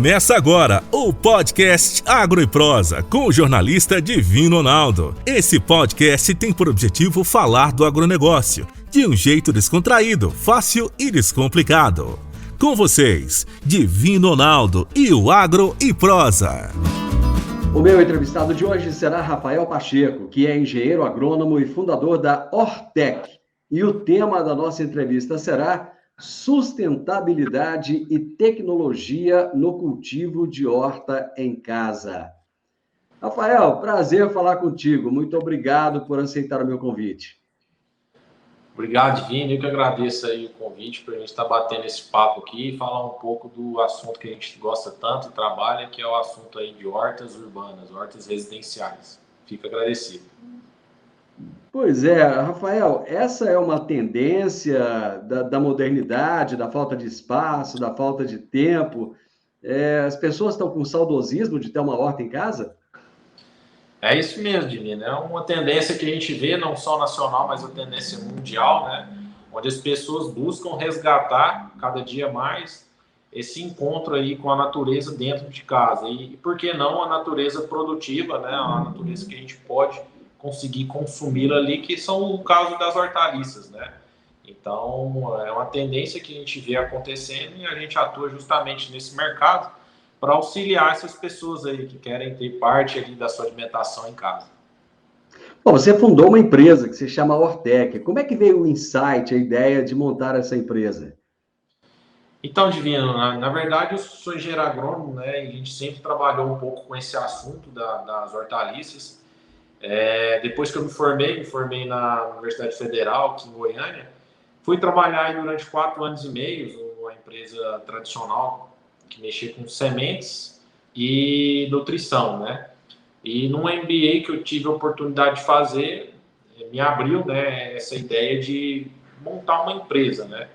Começa agora o podcast Agro e Prosa, com o jornalista Divino Ronaldo. Esse podcast tem por objetivo falar do agronegócio, de um jeito descontraído, fácil e descomplicado. Com vocês, Divino Ronaldo e o Agro e Prosa. O meu entrevistado de hoje será Rafael Pacheco, que é engenheiro agrônomo e fundador da Ortec. E o tema da nossa entrevista será sustentabilidade e tecnologia no cultivo de horta em casa. Rafael, prazer falar contigo. Muito obrigado por aceitar o meu convite. Obrigado, Divino. Eu que agradeço aí o convite para a gente estar batendo esse papo aqui e falar um pouco do assunto que a gente gosta tanto e trabalha, que é o assunto aí de hortas urbanas, hortas residenciais. Fico agradecido. Pois é, Rafael, essa é uma tendência da modernidade, da falta de espaço, da falta de tempo. As pessoas estão com saudosismo de ter uma horta em casa? É isso mesmo, Divino. É uma tendência que a gente vê, não só nacional, mas uma tendência mundial, né? Onde as pessoas buscam resgatar cada dia mais esse encontro aí com a natureza dentro de casa. E por que não a natureza produtiva, né? A natureza que a gente pode conseguir consumir ali, que são o caso das hortaliças, né? Então, é uma tendência que a gente vê acontecendo e a gente atua justamente nesse mercado para auxiliar essas pessoas aí que querem ter parte ali da sua alimentação em casa. Bom, você fundou uma empresa que se chama Ortec. Como é que veio o insight, a ideia de montar essa empresa? Então, Divino, na verdade eu sou engenheiro agrônomo, né? E a gente sempre trabalhou um pouco com esse assunto das hortaliças. Depois que eu me formei na Universidade Federal, aqui em Goiânia, fui trabalhar aí durante 4 anos e meio, numa empresa tradicional que mexia com sementes e nutrição, né? E num MBA que eu tive a oportunidade de fazer, me abriu, né, essa ideia de montar uma empresa, né?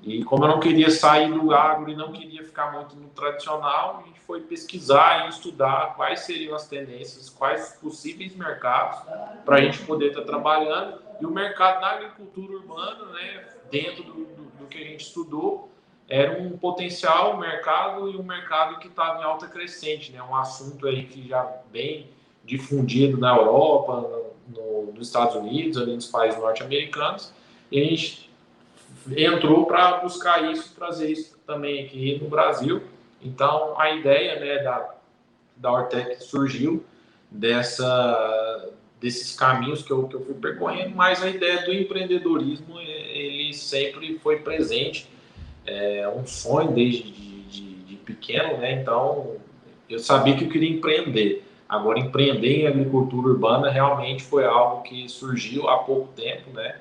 E como eu não queria sair do agro e não queria ficar muito no tradicional, a gente foi pesquisar e estudar quais seriam as tendências, quais possíveis mercados para a gente poder estar trabalhando. E o mercado da agricultura urbana, né, dentro do que a gente estudou, era um potencial mercado e um mercado que estava em alta crescente, né? Um assunto aí que já bem difundido na Europa, nos Estados Unidos, ali nos países norte-americanos, e a gente entrou para buscar isso, trazer isso também aqui no Brasil. Então, a ideia, né, da Ortec surgiu desses caminhos que eu fui percorrendo, mas a ideia do empreendedorismo, ele sempre foi presente. É um sonho desde de pequeno, né? Então, eu sabia que eu queria empreender. Agora, empreender em agricultura urbana realmente foi algo que surgiu há pouco tempo, né?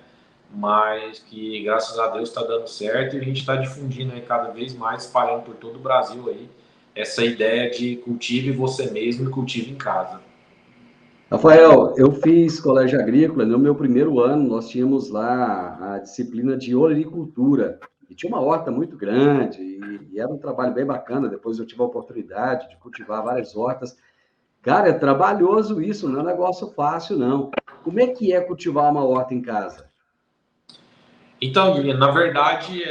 Mas que, graças a Deus, está dando certo e a gente está difundindo aí cada vez mais, espalhando por todo o Brasil aí, essa ideia de cultive você mesmo e cultive em casa. Rafael, eu fiz colégio agrícola. No meu primeiro ano, nós tínhamos lá a disciplina de olericultura. E tinha uma horta muito grande e era um trabalho bem bacana. Depois eu tive a oportunidade de cultivar várias hortas. Cara, é trabalhoso isso, não é um negócio fácil, não. Como é que é cultivar uma horta em casa? Então, Guilherme, na verdade,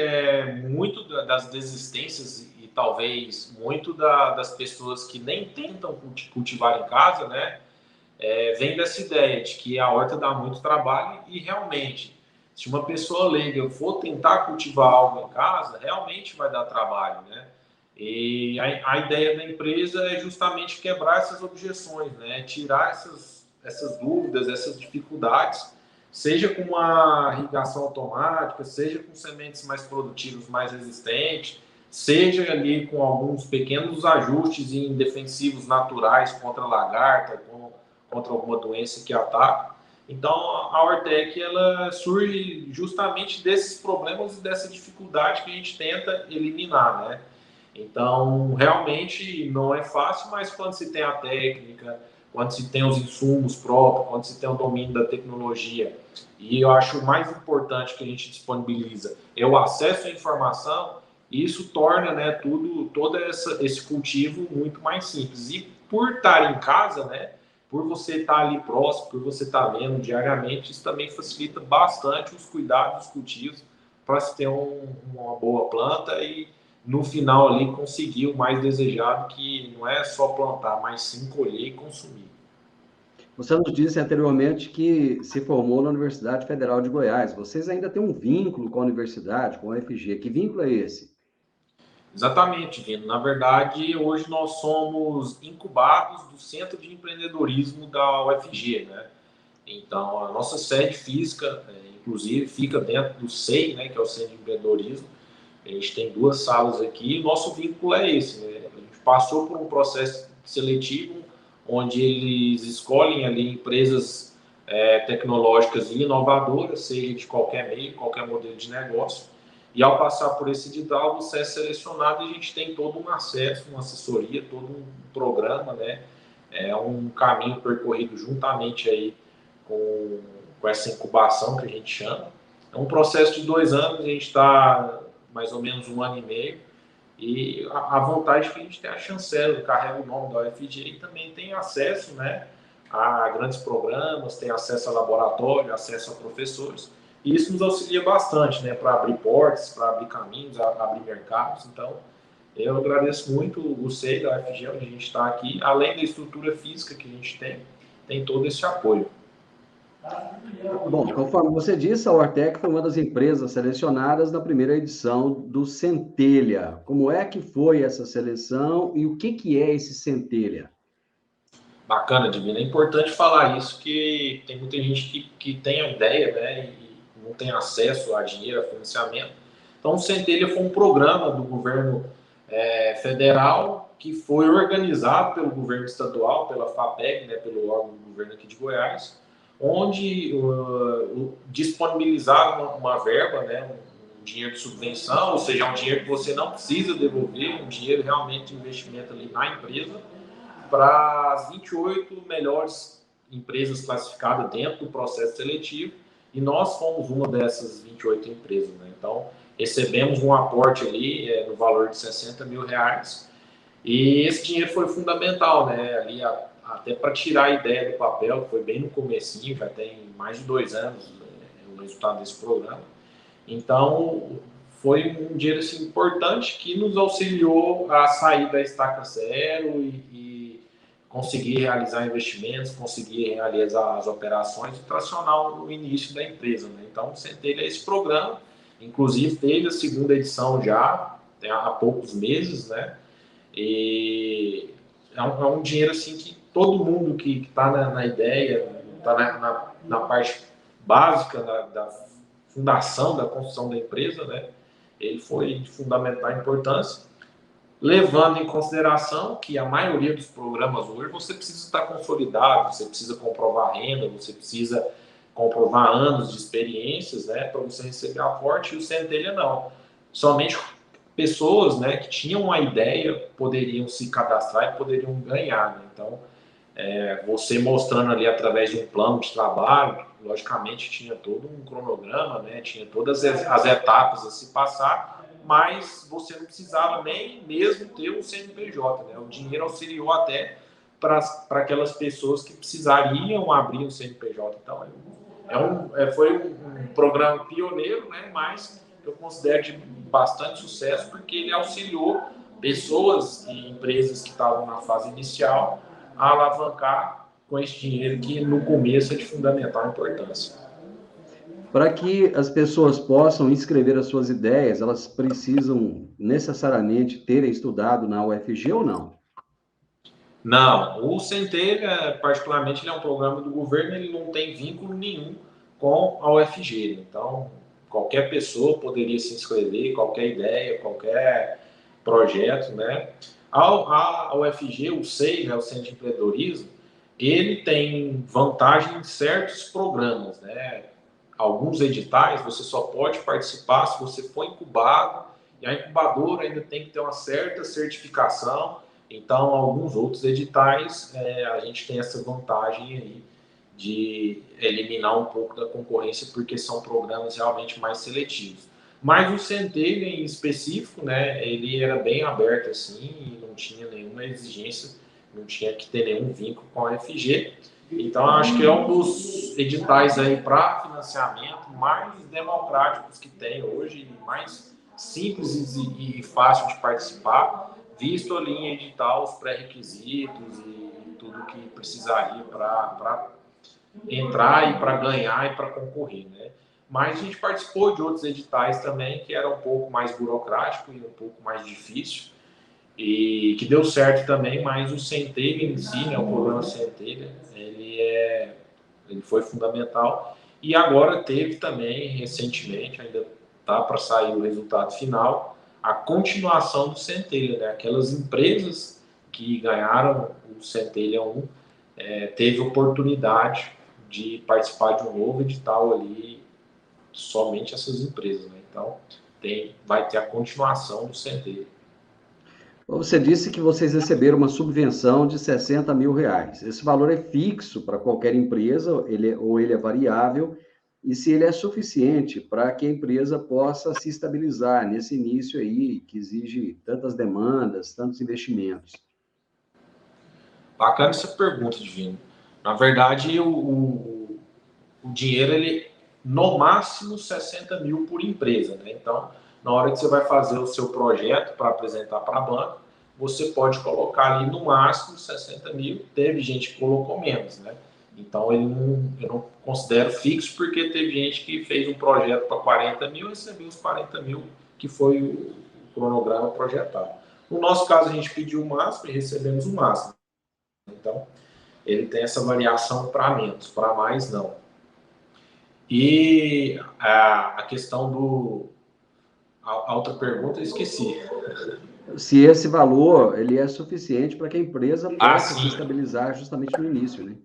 muito das desistências e talvez muito das pessoas que nem tentam cultivar em casa, né, vem dessa ideia de que a horta dá muito trabalho e realmente, se uma pessoa leiga for tentar cultivar algo em casa, realmente vai dar trabalho, né? E a ideia da empresa é justamente quebrar essas objeções, né? Tirar essas dúvidas, essas dificuldades, seja com uma irrigação automática, seja com sementes mais produtivas, mais resistentes, seja ali com alguns pequenos ajustes em defensivos naturais contra a lagarta, contra alguma doença que ataca. Então, a Ortec, ela surge justamente desses problemas e dessa dificuldade que a gente tenta eliminar, né? Então, realmente não é fácil, mas quando se tem a técnica, quando se tem os insumos próprios, quando se tem o domínio da tecnologia, e eu acho o mais importante que a gente disponibiliza é o acesso à informação, isso torna, né, todo esse cultivo muito mais simples. E por estar em casa, né, por você estar ali próximo, por você estar vendo diariamente, isso também facilita bastante os cuidados dos cultivos para se ter uma boa planta e no final ali conseguir o mais desejado, que não é só plantar, mas sim colher e consumir. Você nos disse anteriormente que se formou na Universidade Federal de Goiás. Vocês ainda têm um vínculo com a universidade, com a UFG. Que vínculo é esse? Exatamente, Vino. Na verdade, hoje nós somos incubados do Centro de Empreendedorismo da UFG, né? Então, a nossa sede física, inclusive, fica dentro do SEI, né, que é o Centro de Empreendedorismo. A gente tem 2 salas aqui e nosso vínculo é esse, né? A gente passou por um processo seletivo onde eles escolhem ali empresas tecnológicas e inovadoras, seja de qualquer meio, qualquer modelo de negócio. E ao passar por esse edital, você é selecionado e a gente tem todo um acesso, uma assessoria, todo um programa, né? É um caminho percorrido juntamente aí com essa incubação que a gente chama. É um processo de 2 anos, a gente está mais ou menos 1 ano e meio, e a vantagem é que a gente tem a chancela, carrega o nome da UFG e também tem acesso, né, a grandes programas, tem acesso a laboratório, acesso a professores, e isso nos auxilia bastante, né, para abrir portas, para abrir caminhos, abrir mercados. Então, eu agradeço muito o SEI da UFG, onde a gente está aqui, além da estrutura física que a gente tem todo esse apoio. Bom, conforme você disse, a Ortec foi uma das empresas selecionadas na primeira edição do Centelha. Como é que foi essa seleção e o que é esse Centelha? Bacana, Divina. É importante falar isso, que tem muita gente que tem a ideia, né, e não tem acesso a dinheiro, a financiamento. Então, o Centelha foi um programa do governo federal que foi organizado pelo governo estadual, pela FAPEG, né, pelo órgão do governo aqui de Goiás, onde disponibilizaram uma verba, né, um dinheiro de subvenção, ou seja, um dinheiro que você não precisa devolver, um dinheiro realmente de investimento ali na empresa, para as 28 melhores empresas classificadas dentro do processo seletivo, e nós fomos uma dessas 28 empresas, né? Então, recebemos um aporte ali no valor de R$60 mil, e esse dinheiro foi fundamental, né? Ali até para tirar a ideia do papel, foi bem no comecinho, já tem mais de 2 anos o resultado desse programa. Então, foi um dinheiro assim, importante que nos auxiliou a sair da estaca zero e conseguir realizar investimentos, conseguir realizar as operações e tracionar o início da empresa, né? Então, Centelha é esse programa, inclusive teve a 2ª edição já, há poucos meses, né? E é um dinheiro assim que todo mundo que está na ideia, está na parte básica da fundação, da construção da empresa, né? Ele foi de fundamental importância, levando em consideração que a maioria dos programas hoje você precisa estar consolidado, você precisa comprovar renda, você precisa comprovar anos de experiências, né, para você receber aporte, e o Centelha não. Somente pessoas, né, que tinham uma ideia poderiam se cadastrar e poderiam ganhar, né? Então, você mostrando ali através de um plano de trabalho, logicamente tinha todo um cronograma, né, tinha todas as etapas a se passar, mas você não precisava nem mesmo ter um CNPJ, né? O dinheiro auxiliou até para aquelas pessoas que precisariam abrir um CNPJ. Então, foi um programa pioneiro, né? Mas eu considero de bastante sucesso, porque ele auxiliou pessoas e empresas que estavam na fase inicial a alavancar com esse dinheiro que no começo é de fundamental importância. Para que as pessoas possam escrever as suas ideias, elas precisam necessariamente terem estudado na UFG ou não? Não, o Centelha, particularmente, ele é um programa do governo, ele não tem vínculo nenhum com a UFG. Então, qualquer pessoa poderia se inscrever, qualquer ideia, qualquer projeto, né? A UFG, o SEI, né, o Centro de Empreendedorismo, ele tem vantagem em certos programas, né? Alguns editais você só pode participar se você for incubado, e a incubadora ainda tem que ter uma certa certificação. Então, alguns outros editais, a gente tem essa vantagem aí de eliminar um pouco da concorrência, porque são programas realmente mais seletivos. Mas o Centelha, em específico, né, ele era bem aberto assim, e não tinha nenhuma exigência, não tinha que ter nenhum vínculo com a UFG. Então, acho que é um dos editais aí para financiamento mais democráticos que tem hoje, e mais simples e fácil de participar, visto ali em edital os pré-requisitos e tudo que precisaria para entrar e para ganhar e para concorrer, né? Mas a gente participou de outros editais também que era um pouco mais burocrático e um pouco mais difícil e que deu certo também, mas o Centelha em si, né, o programa Centelha, ele foi fundamental e agora teve também, recentemente, ainda está para sair o resultado final, a continuação do Centelha, né? Aquelas empresas que ganharam o Centelha 1 teve oportunidade de participar de um novo edital ali, somente essas empresas, né? Então, vai ter a continuação do Centelha. Você disse que vocês receberam uma subvenção de R$60 mil. Esse valor é fixo para qualquer empresa, ou ele é variável, e se ele é suficiente para que a empresa possa se estabilizar nesse início aí, que exige tantas demandas, tantos investimentos. Bacana essa pergunta, Divino. Na verdade, o dinheiro, ele no máximo 60 mil por empresa, né? Então, na hora que você vai fazer o seu projeto para apresentar para a banca, você pode colocar ali no máximo 60 mil. Teve gente que colocou menos, né? Então, eu não considero fixo, porque teve gente que fez um projeto para 40 mil e recebeu os 40 mil, que foi o cronograma projetado. No nosso caso, a gente pediu o máximo e recebemos o máximo. Então, ele tem essa variação para menos, para mais não. E a questão do... A outra pergunta eu esqueci. Se esse valor ele é suficiente para que a empresa possa se Sim. estabilizar justamente no início, né?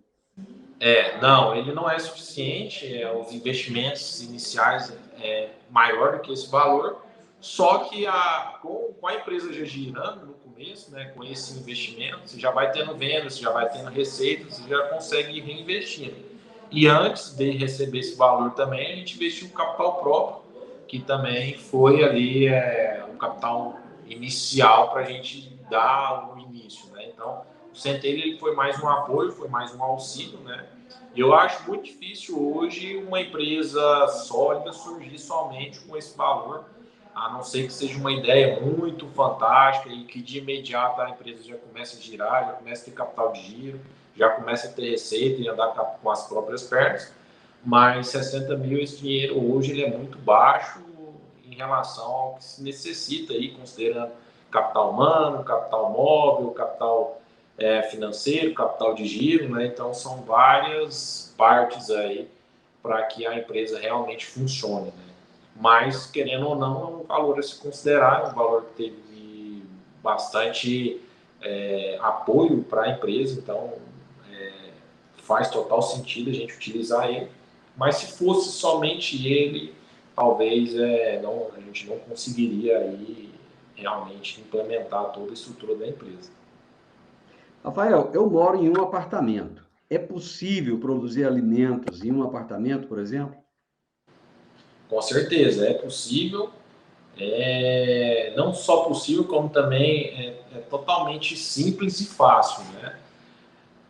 Não, ele não é suficiente, os investimentos iniciais maior do que esse valor, só que com a empresa já girando no começo, né, com esse investimento, você já vai tendo vendas, você já vai tendo receitas, você já consegue ir reinvestindo. E antes de receber esse valor também, a gente investiu um capital próprio, que também foi ali um capital inicial para a gente dar o início, né? Então, o Centelha, ele foi mais um apoio, foi mais um auxílio, né? E eu acho muito difícil hoje uma empresa sólida surgir somente com esse valor, a não ser que seja uma ideia muito fantástica e que de imediato a empresa já comece a girar, já comece a ter capital de giro, já comece a ter receita e andar com as próprias pernas. Mas 60 mil, esse dinheiro hoje ele é muito baixo em relação ao que se necessita aí, considerando capital humano, capital móvel, capital financeiro, capital de giro, né? Então são várias partes aí para que a empresa realmente funcione, né? Mas, querendo ou não, é um valor a se considerar, é um valor que teve bastante apoio para a empresa, então faz total sentido a gente utilizar ele. Mas se fosse somente ele, talvez a gente não conseguiria aí realmente implementar toda a estrutura da empresa. Rafael, eu moro em um apartamento. É possível produzir alimentos em um apartamento, por exemplo? Com certeza, é possível. Não só possível, como também é totalmente simples e fácil, né?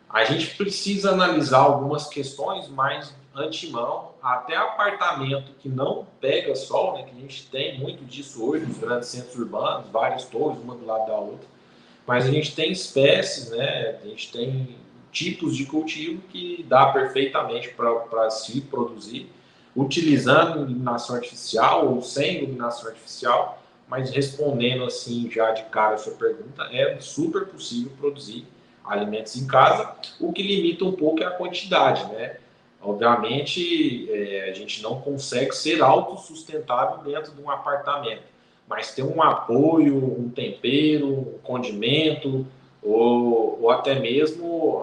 A gente precisa analisar algumas questões mais antemão, até apartamento que não pega sol, né? Que a gente tem muito disso hoje nos grandes centros urbanos, várias torres, uma do lado da outra. Mas a gente tem espécies, né? A gente tem tipos de cultivo que dá perfeitamente para se produzir, utilizando iluminação artificial ou sem iluminação artificial, mas respondendo assim já de cara a sua pergunta, é super possível produzir alimentos em casa, o que limita um pouco é a quantidade, né? Obviamente, a gente não consegue ser autossustentável dentro de um apartamento, mas ter um apoio, um tempero, um condimento, ou até mesmo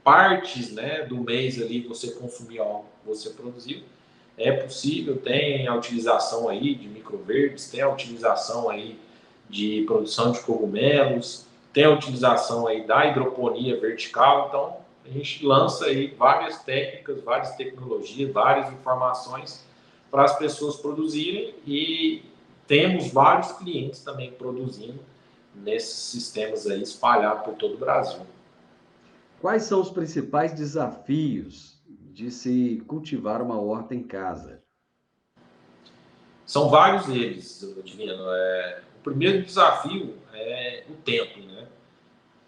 partes, né, do mês ali você consumir algo que você produziu, é possível. Tem a utilização aí de microverdes, tem a utilização aí de produção de cogumelos, tem a utilização aí da hidroponia vertical. Então a gente lança aí várias técnicas, várias tecnologias, várias informações para as pessoas produzirem, e temos vários clientes também produzindo nesses sistemas aí espalhados por todo o Brasil. Quais são os principais desafios de se cultivar uma horta em casa? São vários eles, Divino. O primeiro desafio é o tempo, né?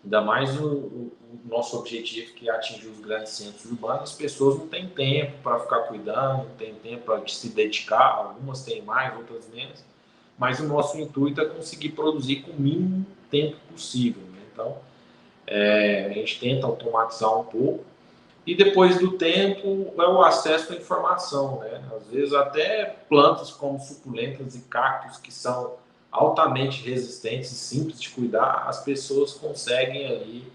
Ainda mais o nosso objetivo, que é atingir os grandes centros urbanos. As pessoas não têm tempo para ficar cuidando, não têm tempo para se dedicar. Algumas têm mais, outras menos. Mas o nosso intuito é conseguir produzir com o mínimo tempo possível, né? Então, a gente tenta automatizar um pouco. E depois do tempo, é o acesso à informação, né? Às vezes até plantas como suculentas e cactos, que são altamente resistentes e simples de cuidar, as pessoas conseguem ali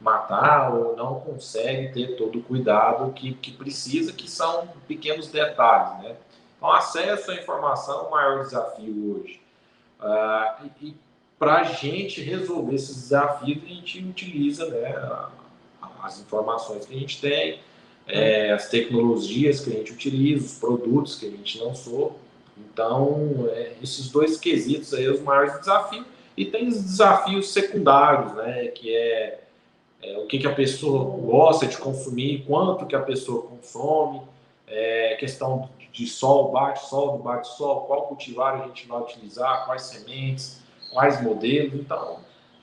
matar ou não conseguem ter todo o cuidado que precisa, que são pequenos detalhes, né? Então, acesso à informação é o maior desafio hoje. E para a gente resolver esses desafios, a gente utiliza, né, as informações que a gente tem, as tecnologias que a gente utiliza, os produtos que a gente lançou. Então, esses dois quesitos aí são os maiores desafios. E tem os desafios secundários, né, que o que a pessoa gosta de consumir, quanto que a pessoa consome, questão de sol, bate-sol, não bate-sol, qual cultivar a gente vai utilizar, quais sementes, quais modelos. Então,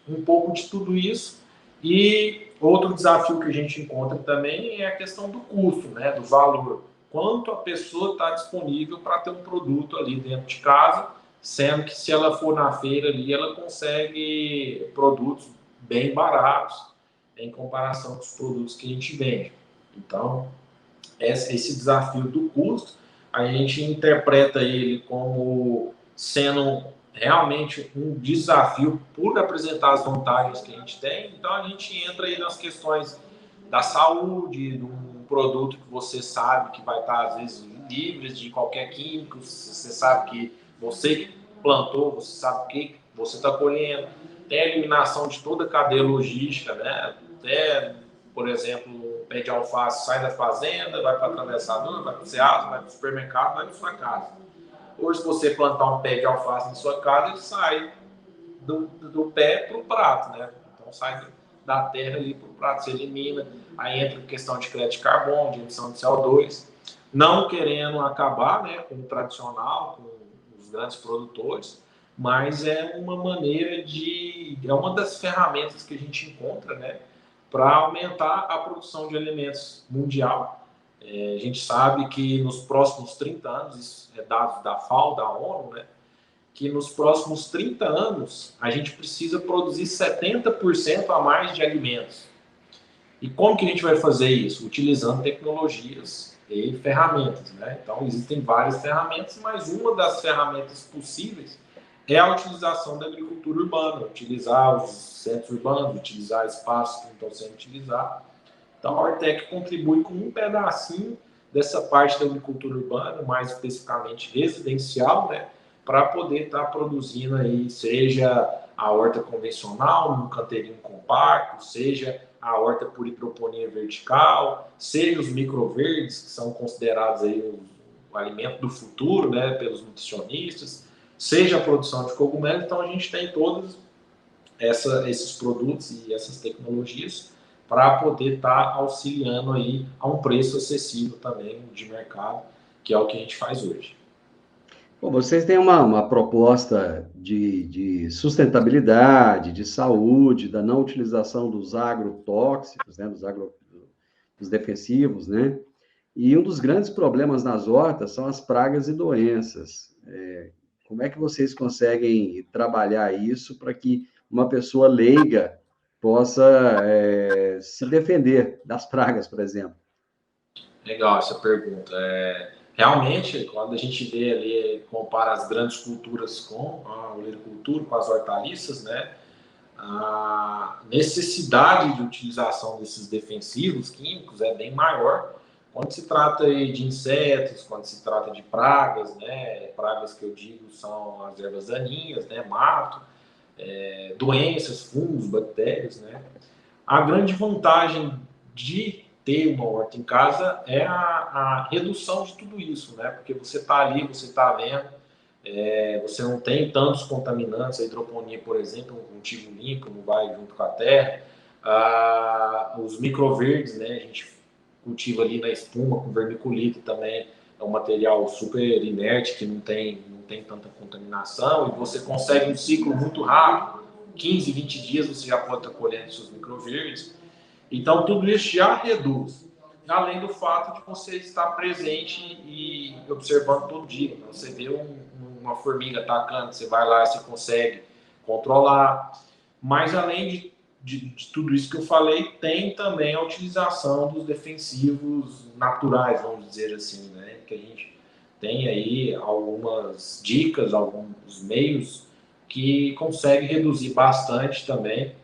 um pouco de tudo isso. E outro desafio que a gente encontra também é a questão do custo, né, do valor. Quanto a pessoa está disponível para ter um produto ali dentro de casa, sendo que se ela for na feira ali, ela consegue produtos bem baratos em comparação com os produtos que a gente vende. Então, esse desafio do custo, a gente interpreta ele como sendo realmente um desafio por apresentar as vantagens que a gente tem. Então, a gente entra aí nas questões da saúde, de um produto que você sabe que vai estar, às vezes, livre de qualquer químico, você sabe que você plantou, você sabe o que você está colhendo, tem a eliminação de toda a cadeia logística, né? Até, por exemplo, o pé de alface sai da fazenda, vai para a atravessadora, vai para o ceasa, vai para o supermercado, vai para sua casa. Hoje, se você plantar um pé de alface na sua casa, ele sai do pé para o prato, né? Então, sai da terra ali para o prato, se elimina. Aí entra a questão de crédito de carbono, de emissão de CO2. Não querendo acabar, né, com o tradicional, com os grandes produtores, mas é uma maneira é uma das ferramentas que a gente encontra, né, para aumentar a produção de alimentos mundial. A gente sabe que nos próximos 30 anos, isso é dados da FAO, da ONU, né, que nos próximos 30 anos a gente precisa produzir 70% a mais de alimentos. E como que a gente vai fazer isso? Utilizando tecnologias e ferramentas, né? Então, existem várias ferramentas, mas uma das ferramentas possíveis é a utilização da agricultura urbana, utilizar os centros urbanos, utilizar espaços que não estão sendo utilizados. Então, a Ortec contribui com um pedacinho dessa parte da agricultura urbana, mais especificamente residencial, né, para poder estar produzindo aí, seja a horta convencional, num canteirinho compacto, seja a horta por hidroponia vertical, seja os microverdes, que são considerados aí o alimento do futuro, né, pelos nutricionistas, seja a produção de cogumelos. Então, a gente tem todos esses produtos e essas tecnologias para poder estar auxiliando aí a um preço acessível também de mercado, que é o que a gente faz hoje. Bom, vocês têm uma proposta de sustentabilidade, de saúde, da não utilização dos agrotóxicos, né, dos defensivos, né? E um dos grandes problemas nas hortas são as pragas e doenças. Como é que vocês conseguem trabalhar isso para que uma pessoa leiga possa se defender das pragas, por exemplo? Legal essa pergunta. Realmente, quando a gente vê ali, compara as grandes culturas com a olericultura, com as hortaliças, né, a necessidade de utilização desses defensivos químicos é bem maior quando se trata de insetos, quando se trata de pragas, né, pragas que eu digo são as ervas daninhas, né, mato, doenças, fungos, bactérias, né. A grande vantagem de ter uma horta em casa é a redução de tudo isso, né? Porque você está ali, você está vendo, você não tem tantos contaminantes. A hidroponia, por exemplo, um cultivo limpo, não vai junto com a terra. Os microverdes, né? A gente cultiva ali na espuma com vermiculita também, é um material super inerte que não tem tem tanta contaminação, e você consegue um ciclo muito rápido, 15, 20 dias você já pode estar colhendo seus microverdes. Então, tudo isso já reduz. Além do fato de você estar presente e observando todo dia. Então, você vê uma formiga atacando, você vai lá e você consegue controlar. Mas, além de tudo isso que eu falei, tem também a utilização dos defensivos naturais, vamos dizer assim, né? Que a gente tem aí algumas dicas, alguns meios que conseguem reduzir bastante também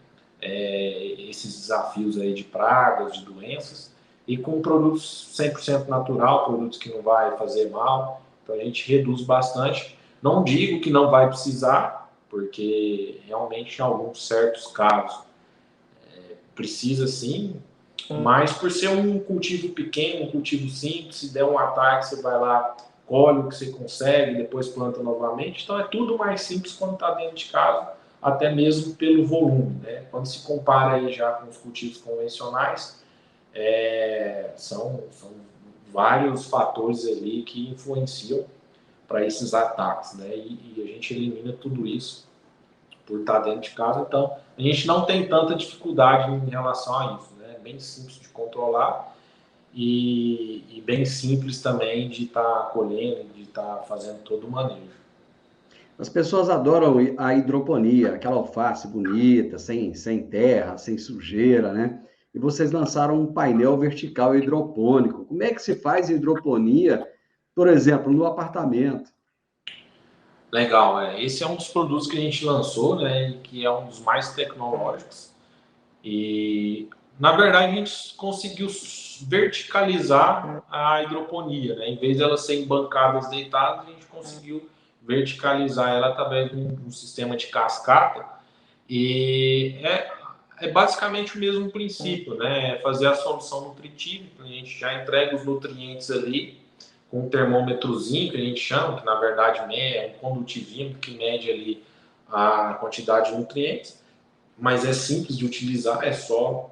esses desafios aí de pragas, de doenças, e com produtos 100% natural, produtos que não vai fazer mal, então a gente reduz bastante. Não digo que não vai precisar, porque realmente em alguns certos casos precisa sim, mas por ser um cultivo pequeno, um cultivo simples, se der um ataque, você vai lá, colhe o que você consegue, depois planta novamente, então é tudo mais simples quando está dentro de casa, até mesmo pelo volume, né? Quando se compara aí já com os cultivos convencionais, são vários fatores ali que influenciam para esses ataques, né? E a gente elimina tudo isso por estar dentro de casa, então a gente não tem tanta dificuldade em relação a isso, né? É bem simples de controlar e bem simples também de estar colhendo, de estar fazendo todo o manejo. As pessoas adoram a hidroponia, aquela alface bonita, sem terra, sem sujeira, né? E vocês lançaram um painel vertical hidropônico. Como é que se faz hidroponia, por exemplo, no apartamento? Legal, esse é um dos produtos que a gente lançou, né, que é um dos mais tecnológicos. E, na verdade, a gente conseguiu verticalizar a hidroponia, né? Em vez de ela ser em bancadas deitadas, a gente conseguiu verticalizar ela através de um sistema de cascata. E é basicamente o mesmo princípio, né? É fazer a solução nutritiva, a gente já entrega os nutrientes ali com um termômetrozinho, que a gente chama, que na verdade é um condutivímetro que mede ali a quantidade de nutrientes, mas é simples de utilizar, é só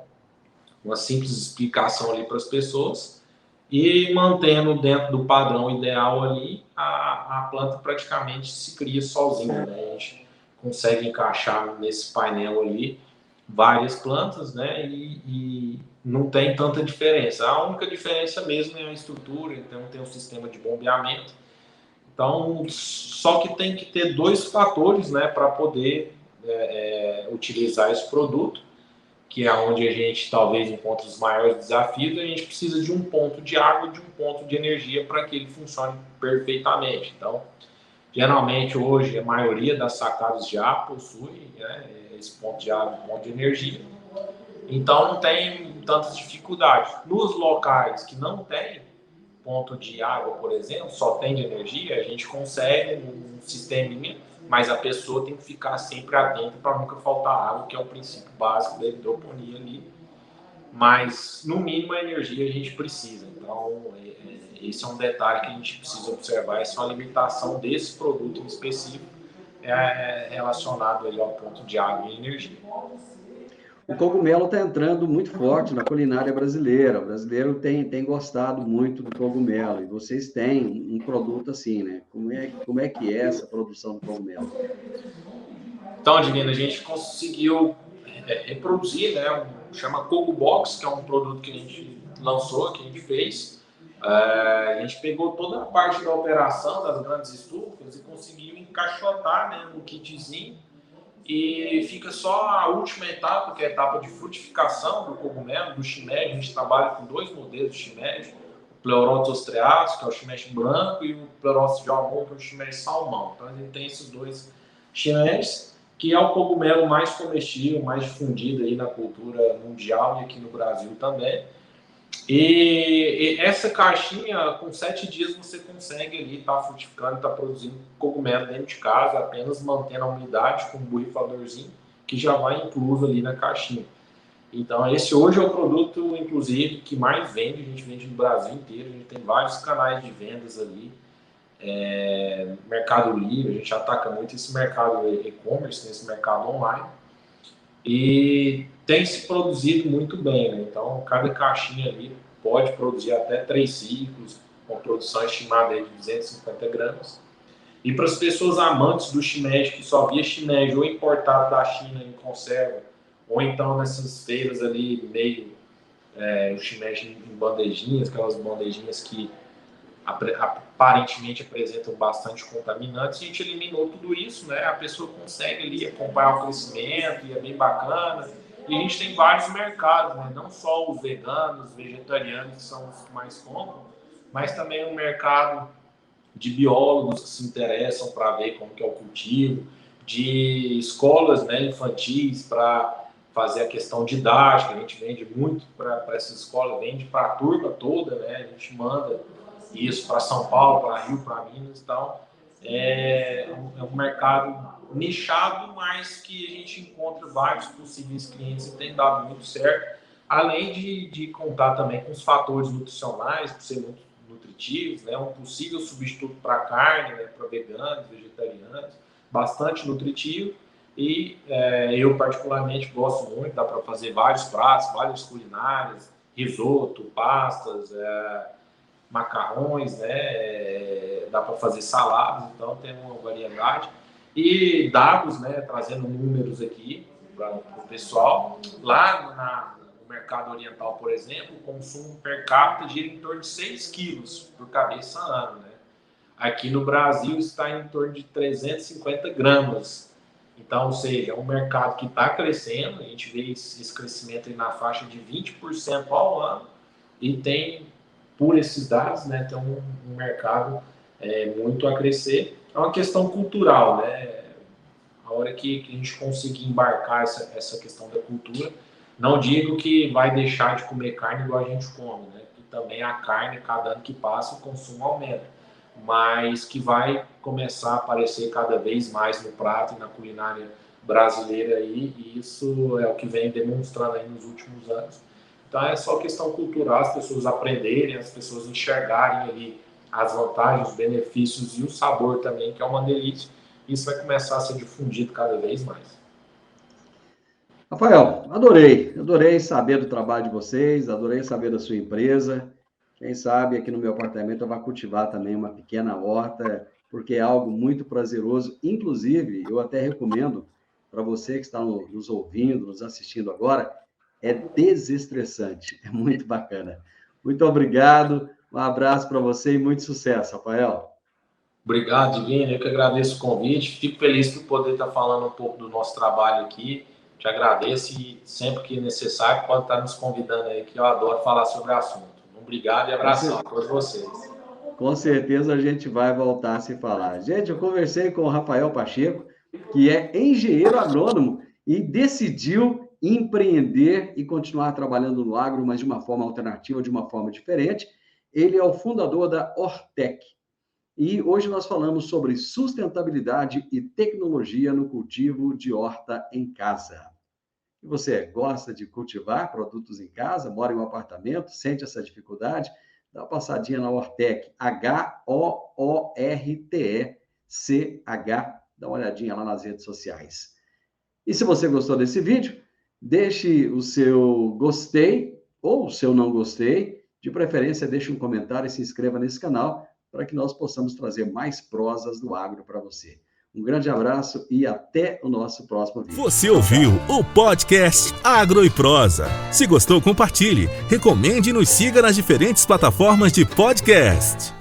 uma simples explicação ali para as pessoas, e mantendo dentro do padrão ideal ali, a planta praticamente se cria sozinha, né? A gente consegue encaixar nesse painel ali várias plantas, né? E não tem tanta diferença. A única diferença mesmo é a estrutura, então tem um sistema de bombeamento. Então, só que tem que ter dois fatores, né, para poder utilizar esse produto, que é onde a gente talvez encontre os maiores desafios. A gente precisa de um ponto de água e de um ponto de energia para que ele funcione perfeitamente. Então, geralmente hoje a maioria das sacadas já possui, né, esse ponto de água e ponto de energia. Então não tem tantas dificuldades. Nos locais que não tem ponto de água, por exemplo, só tem de energia, a gente consegue um sisteminha, mas a pessoa tem que ficar sempre atenta para nunca faltar água, que é o princípio básico da hidroponia ali. Mas, no mínimo, a energia a gente precisa. Então, esse é um detalhe que a gente precisa observar, essa é uma limitação desse produto em específico, relacionado aí ao ponto de água e energia. O cogumelo está entrando muito forte na culinária brasileira. O brasileiro tem gostado muito do cogumelo. E vocês têm um produto assim, né? Como é que é essa produção do cogumelo? Então, Divina, a gente conseguiu reproduzir, né? Chama Cogo Box, que é um produto que a gente lançou, que a gente fez. A gente pegou toda a parte da operação das grandes estufas e conseguiu encaixotar, né, no kitzinho. E fica só a última etapa, que é a etapa de frutificação do cogumelo, do shimeji. A gente trabalha com dois modelos de shimeji, o Pleurotus ostreatus, que é o shimeji branco, e o Pleurotus de almon, que é o shimeji salmão. Então a gente tem esses dois shimejis, que é o cogumelo mais comestível, mais difundido aí na cultura mundial e aqui no Brasil também. E essa caixinha, com 7 dias, você consegue ali estar frutificando, estar produzindo cogumelo dentro de casa, apenas mantendo a umidade com um borrifadorzinho, que já vai incluso ali na caixinha. Então, esse hoje é o produto, inclusive, que mais vende, a gente vende no Brasil inteiro, a gente tem vários canais de vendas ali, Mercado Livre, a gente ataca muito esse mercado e-commerce, esse mercado online, e tem se produzido muito bem, né? Então, cada caixinha ali pode produzir até 3 ciclos, com produção estimada aí de 250 gramas. E para as pessoas amantes do shimeji, que só via shimeji ou importado da China em conserva, ou então nessas feiras ali, meio o shimeji em bandejinhas, aquelas bandejinhas que aparentemente apresentam bastante contaminantes, a gente eliminou tudo isso, né? A pessoa consegue ali acompanhar o crescimento e é bem bacana. E a gente tem vários mercados, né? Não só os veganos, vegetarianos, que são os que mais compram, mas também um mercado de biólogos que se interessam para ver como que é o cultivo, de escolas, né, infantis para fazer a questão didática. A gente vende muito para essas escolas, vende para a turma toda, né? A gente manda isso para São Paulo, para Rio, para Minas. Então, é um mercado nichado, mas que a gente encontra vários possíveis clientes e tem dado muito certo, além de contar também com os fatores nutricionais, por ser muito nutritivos, né? Um possível substituto para carne, né? Para veganos, vegetarianos, bastante nutritivo. E eu particularmente gosto muito, dá para fazer vários pratos, várias culinárias, risoto, pastas, macarrões, né? Dá para fazer saladas, então tem uma variedade. E dados, né? Trazendo números aqui para o pessoal. Lá no mercado oriental, por exemplo, o consumo per capita gira em torno de 6 quilos por cabeça ano, né? Aqui no Brasil está em torno de 350 gramas. Então, ou seja, é um mercado que está crescendo, a gente vê esse crescimento aí na faixa de 20% ao ano, e tem, por esses dados, né, tem um mercado muito a crescer. É uma questão cultural, né? A hora que a gente conseguir embarcar essa questão da cultura, não digo que vai deixar de comer carne igual a gente come, né? Que também a carne, cada ano que passa, o consumo aumenta, mas que vai começar a aparecer cada vez mais no prato e na culinária brasileira aí, e isso é o que vem demonstrando aí nos últimos anos. Então é só questão cultural, as pessoas aprenderem, as pessoas enxergarem ali as vantagens, os benefícios e o sabor também, que é uma delícia. Isso vai começar a ser difundido cada vez mais. Rafael, adorei saber do trabalho de vocês, adorei saber da sua empresa. Quem sabe aqui no meu apartamento eu vou cultivar também uma pequena horta, porque é algo muito prazeroso. Inclusive, eu até recomendo para você que está nos ouvindo, nos assistindo agora, é desestressante, é muito bacana. Muito obrigado, um abraço para você e muito sucesso, Rafael. Obrigado, Divino, eu que agradeço o convite, fico feliz por poder estar falando um pouco do nosso trabalho aqui, te agradeço e sempre que necessário pode estar nos convidando aí, que eu adoro falar sobre o assunto. Obrigado e abração a todos vocês. Com certeza a gente vai voltar a se falar. Gente, eu conversei com o Rafael Pacheco, que é engenheiro agrônomo e decidiu empreender e continuar trabalhando no agro, mas de uma forma alternativa, de uma forma diferente. Ele é o fundador da Hortec. E hoje nós falamos sobre sustentabilidade e tecnologia no cultivo de horta em casa. E você gosta de cultivar produtos em casa, mora em um apartamento, sente essa dificuldade? Dá uma passadinha na Hortec, H-O-O-R-T-E-C-H, dá uma olhadinha lá nas redes sociais. E se você gostou desse vídeo, deixe o seu gostei ou o seu não gostei, de preferência deixe um comentário e se inscreva nesse canal para que nós possamos trazer mais prosas do agro para você. Um grande abraço e até o nosso próximo vídeo. Você ouviu o podcast Agro e Prosa. Se gostou, compartilhe, recomende e nos siga nas diferentes plataformas de podcast.